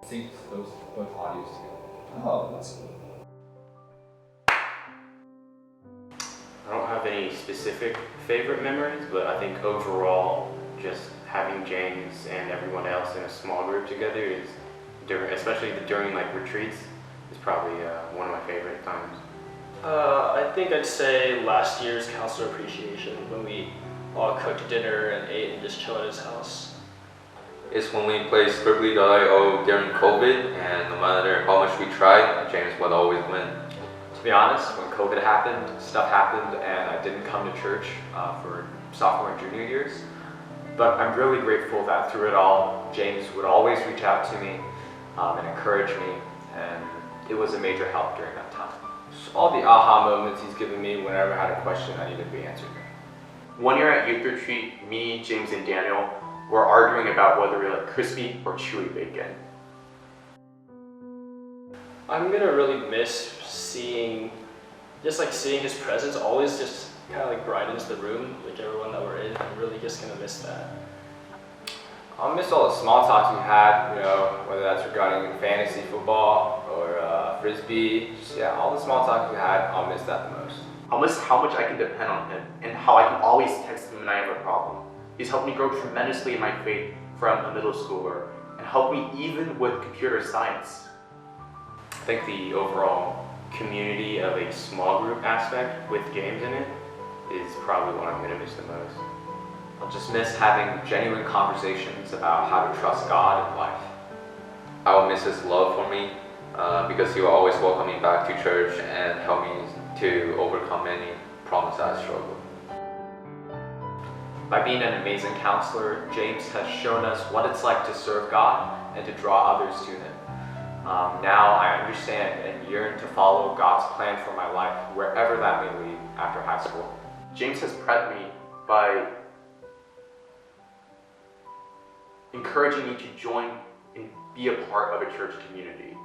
syncs those both audios together. Oh, that's cool. I don't have any specific favorite memories, but I think overall, just having James and everyone else in a small group together is, especially during like retreats, is probably one of my favorite times. I think I'd say last year's counselor appreciation when we all cooked dinner and ate and just chilled at his house. It's when we played Scribbly.io during COVID, and no matter how much we tried, James would always win. To be honest, when COVID happened, stuff happened, and I didn't come to church for sophomore and junior years. But I'm really grateful that through it all, James would always reach out to me and encourage me, and it was a major help during that time. Just all the aha moments he's given me whenever I had a question that needed to be answered. One year at youth retreat, me, James, and Daniel were arguing about whether we like crispy or chewy bacon. I'm gonna really miss seeing his presence always just kind of like brightens the room, like everyone that we're in. I'm really just gonna miss that. I'll miss all the small talks we had, whether that's regarding fantasy football or frisbee. All the small talks we had, I'll miss that the most. I'll miss how much I can depend on him and how I can always text him when I have a problem. He's helped me grow tremendously in my faith from a middle schooler and helped me even with computer science. I think the overall community of a small group aspect with James in it is probably what I'm going to miss the most. I'll just miss having genuine conversations about how to trust God in life. I will miss his love for me because he will always welcome me back to church and help me to overcome any problems that I struggle with. By being an amazing counselor, James has shown us what it's like to serve God and to draw others to Him. Now I understand and yearn to follow God's plan for my life, wherever that may lead after high school. James has prepped me by encouraging me to join and be a part of a church community.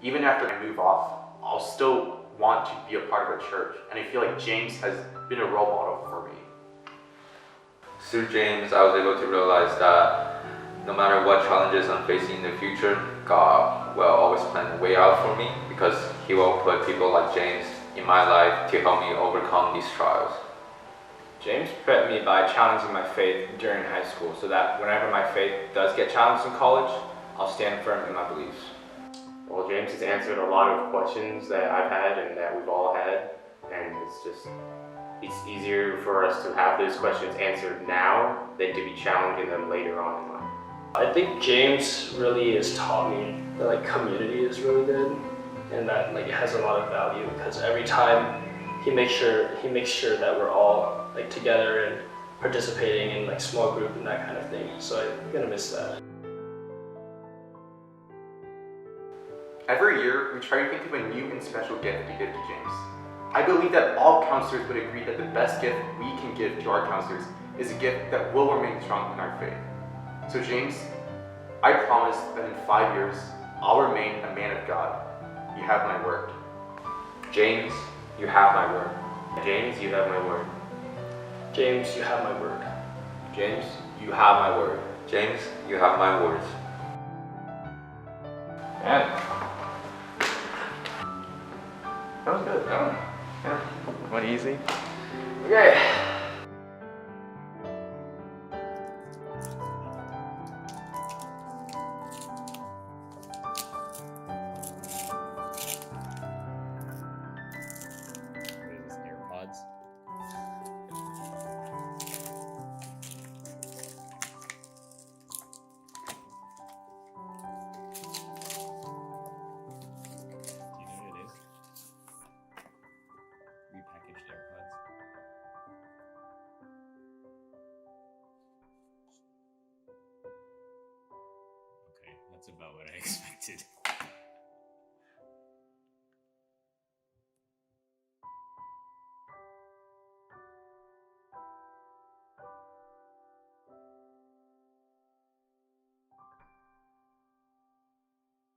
Even after I move off, I'll still want to be a part of a church, and I feel like James has been a role model for me. Through James, I was able to realize that no matter what challenges I'm facing in the future, God will always plan a way out for me because He will put people like James in my life to help me overcome these trials. James prepped me by challenging my faith during high school so that whenever my faith does get challenged in college, I'll stand firm in my beliefs. Well, James has answered a lot of questions that I've had and that we've all had, and it's easier for us to have those questions answered now than to be challenging them later on in life. I think James really has taught me that community is really good and that it has a lot of value because every time he makes sure that we're all together and participating in small group and that kind of thing. So I'm gonna miss that. Every year, we try to think of a new and special gift to give to James. I believe that all counselors would agree that the best gift we can give to our counselors is a gift that will remain strong in our faith. So James, I promise that in 5 years, I'll remain a man of God. You have my word. James, you have my word. James, you have my word. James, you have my word. James, you have my word. James, you have my words. And That was good. yeah, went easy. Okay. AirPods. Do you know what it is? Repackaged AirPods. Okay, that's about what I expected.